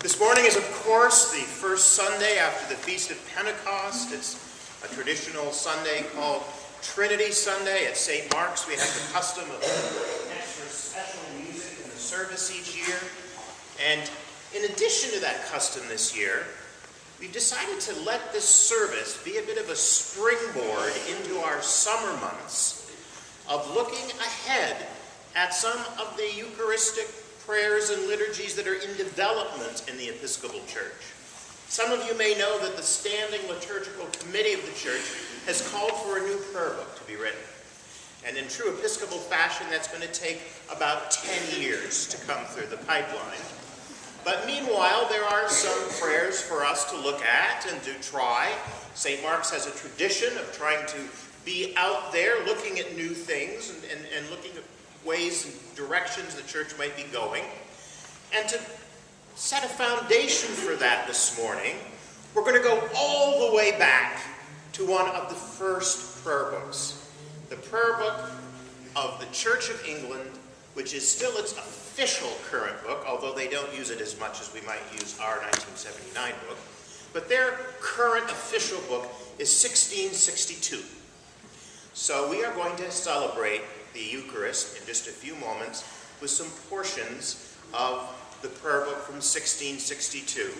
This morning is, of course, the first Sunday after the Feast of Pentecost. It's a traditional Sunday called Trinity Sunday. At St. Mark's, we have the custom of extra special music in the service each year. And in addition to that custom this year, we've decided to let this service be a bit of a springboard into our summer months of looking ahead at some of the Eucharistic prayers and liturgies that are in development in the Episcopal Church. Some of you may know that the Standing Liturgical Committee of the Church has called for a new prayer book to be written. And in true Episcopal fashion, that's going to take about 10 years to come through the pipeline. But meanwhile, there are some prayers for us to look at and to try. St. Mark's has a tradition of trying to be out there looking at new things and looking at ways and directions the church might be going. And to set a foundation for that this morning, we're going to go all the way back to one of the first prayer books. The prayer book of the Church of England, which is still its official current book, although they don't use it as much as we might use our 1979 book. But their current official book is 1662. So we are going to celebrate the Eucharist in just a few moments with some portions of the prayer book from 1662.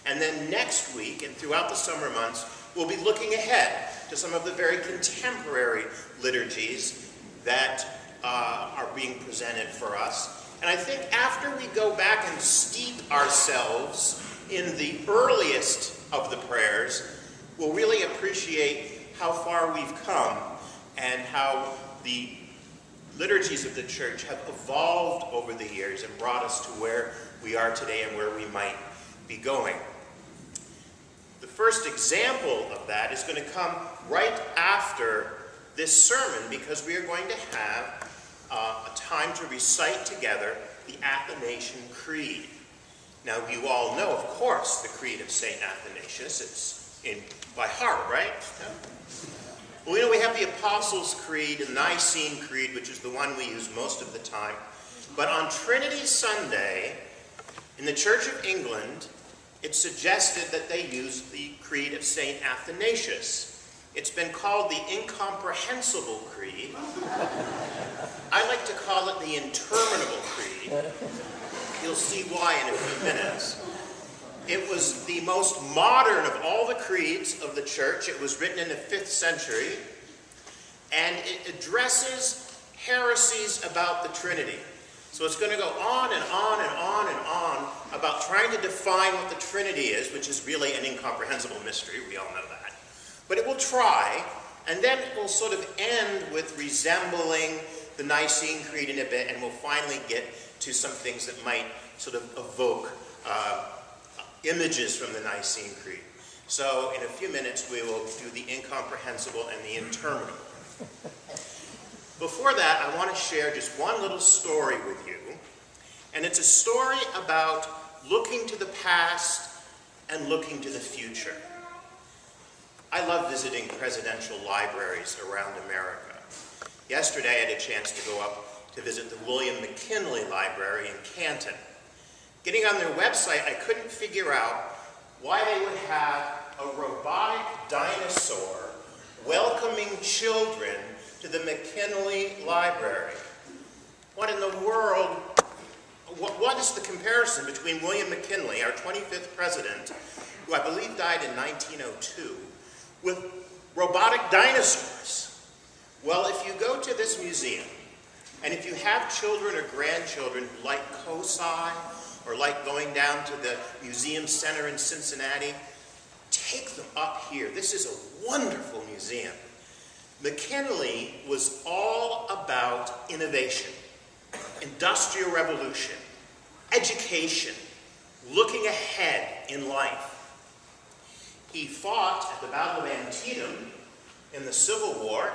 And then next week and throughout the summer months, we'll be looking ahead to some of the very contemporary liturgies that are being presented for us. And I think after we go back and steep ourselves in the earliest of the prayers, we'll really appreciate how far we've come and how the liturgies of the church have evolved over the years and brought us to where we are today and where we might be going. The first example of that is going to come right after this sermon, because we are going to have a time to recite together the Athanasian Creed. Now, you all know, of course, the Creed of St. Athanasius. It's by heart, right? Yeah. Well, we know we have the Apostles' Creed and Nicene Creed, which is the one we use most of the time. But on Trinity Sunday, in the Church of England, it's suggested that they use the Creed of St. Athanasius. It's been called the Incomprehensible Creed. I like to call it the Interminable Creed. You'll see why in a few minutes. It was the most modern of all the creeds of the church. It was written in the 5th century, and it addresses heresies about the Trinity. So it's going to go on and on and on and on about trying to define what the Trinity is, which is really an incomprehensible mystery. We all know that. But it will try, and then it will sort of end with resembling the Nicene Creed in a bit, and we'll finally get to some things that might sort of evoke images from the Nicene Creed. So in a few minutes we will do the incomprehensible and the interminable. Before that, I want to share just one little story with you. And it's a story about looking to the past and looking to the future. I love visiting presidential libraries around America. Yesterday I had a chance to go up to visit the William McKinley Library in Canton. Getting on their website, I couldn't figure out why they would have a robotic dinosaur welcoming children to the McKinley Library. What in the world, what is the comparison between William McKinley, our 25th president, who I believe died in 1902, with robotic dinosaurs? Well, if you go to this museum, and if you have children or grandchildren who like COSI, or like going down to the Museum Center in Cincinnati, take them up here. This is a wonderful museum. McKinley was all about innovation, industrial revolution, education, looking ahead in life. He fought at the Battle of Antietam in the Civil War,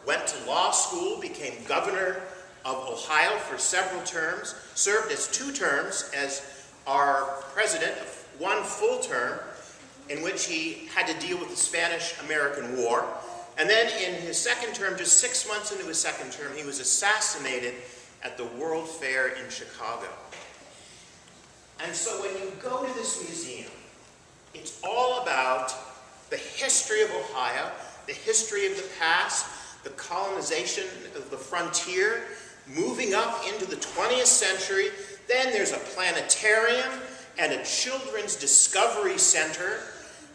went to law school, became governor of Ohio for several terms, served as 2 terms as our president, one full term in which he had to deal with the Spanish-American War. And then in his second term, just 6 months into his second term, he was assassinated at the World Fair in Chicago. And so when you go to this museum, it's all about the history of Ohio, the history of the past, the colonization of the frontier, moving up into the 20th century. Then there's a planetarium and a children's discovery center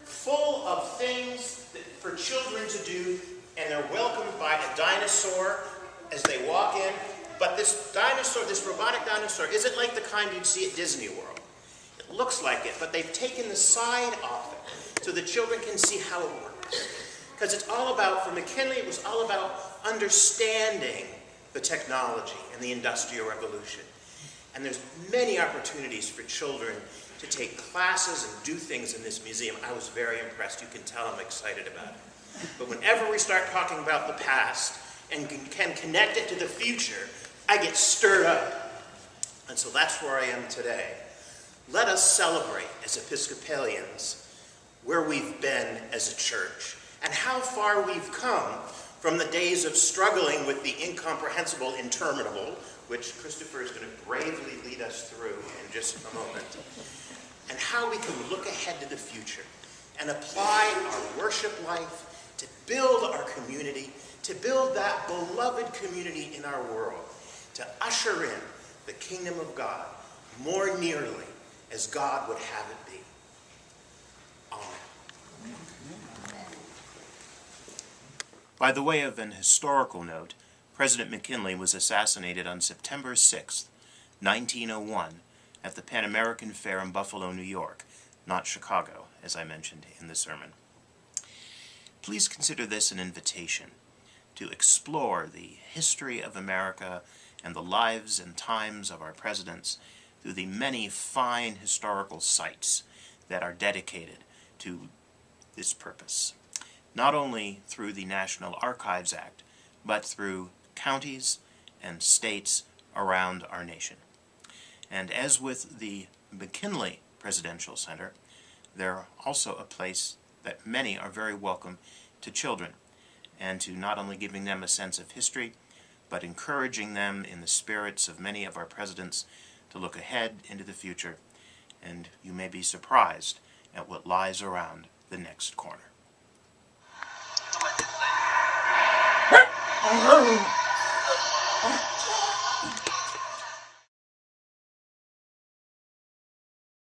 full of things for children to do, and they're welcomed by a dinosaur as they walk in. But this dinosaur, this robotic dinosaur, isn't like the kind you'd see at Disney World. It looks like it, but they've taken the side off it so the children can see how it works. Because it's all about, for McKinley, it was all about understanding the technology and the Industrial Revolution. And there's many opportunities for children to take classes and do things in this museum. I was very impressed. You can tell I'm excited about it. But whenever we start talking about the past and can connect it to the future, I get stirred up. And so that's where I am today. Let us celebrate as Episcopalians where we've been as a church and how far we've come from the days of struggling with the incomprehensible, interminable, which Christopher is going to bravely lead us through in just a moment, and how we can look ahead to the future and apply our worship life to build our community, to build that beloved community in our world, to usher in the kingdom of God more nearly as God would have it be. Amen. By the way of an historical note, President McKinley was assassinated on September 6, 1901, at the Pan American Fair in Buffalo, New York, not Chicago, as I mentioned in the sermon. Please consider this an invitation to explore the history of America and the lives and times of our presidents through the many fine historical sites that are dedicated to this purpose, not only through the National Archives Act, but through counties and states around our nation. And as with the McKinley Presidential Center, they're also a place that many are very welcome to children, and to not only giving them a sense of history, but encouraging them in the spirits of many of our presidents to look ahead into the future, and you may be surprised at what lies around the next corner.